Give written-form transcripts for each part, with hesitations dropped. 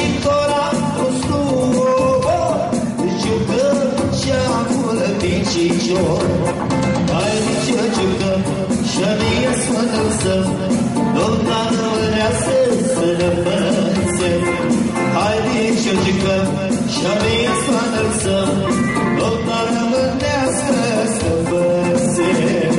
vincitora costumo, jucăm ceamul picior. Hai ce jucăm și mie sfântă-nsăm, Doamna rămânească să ne pățem. Hai ce jucăm și mie sfântă-nsăm, Doamna rămânească să pățem.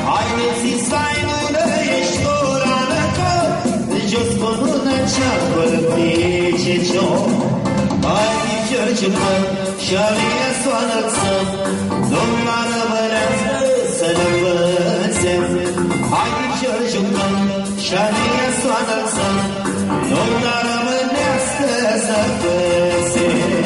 Haideți stai, nu ești ora lăcă, jos cu mâna cea-cu picicio. Hai ciorciucă și-a mine soană-ți-o, Doamna rămânească să ne pățem. Hai ciorciucă și-a mine soană-ți-o, Doamna rămânească să pățem.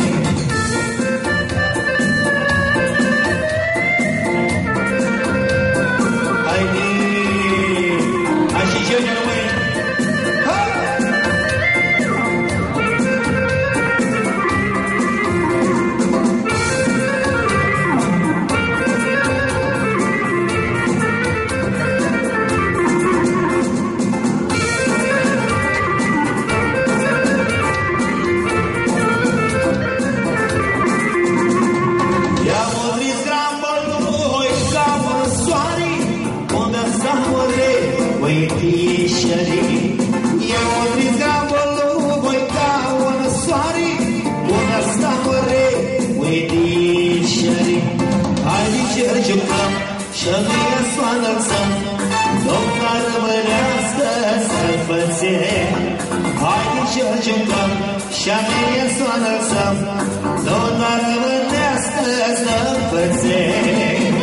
Și-a mie soană-ți-o, Doamna rămânească să pățem. Haide ce jucăm, și-a mie soană-ți-o, Doamna rămânească să pățem.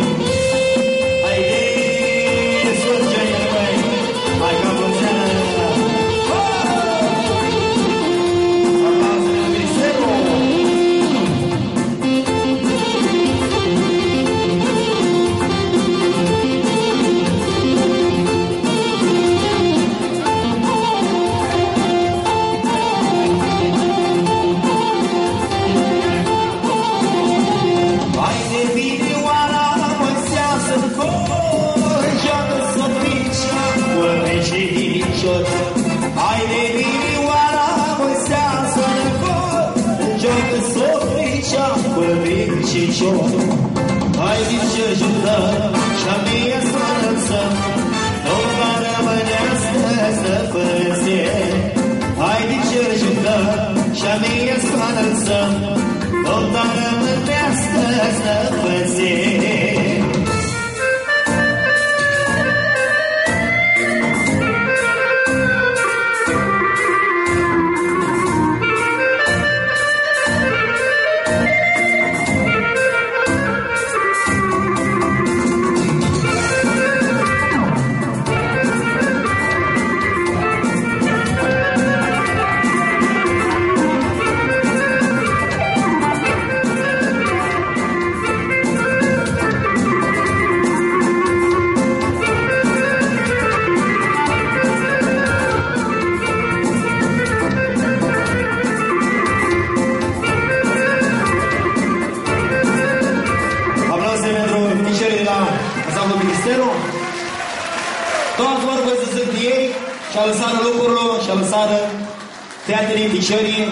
Haide, surge-ne, băi, hai ca puțeană. Aplauze de Ministerul. Haide vinioara, măseasă-ne cor, joacă sopricia cu picior. Haide ce jucăm și-a mie soană-ți-o, Doamna rămânească să pățem. Haide ce jucăm și-a mie soană-ți-o, Doamna rămânească să pățem. Toți vorbă să sunt ei și-a lăsat lucrurile și-a lăsat teatrii, ticării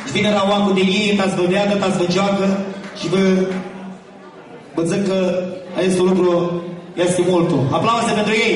și vine la oacul de ei, ta-ți vă deadă, ta-ți vă joacă și vă zic că acest lucru este multul. Aplauze pentru ei!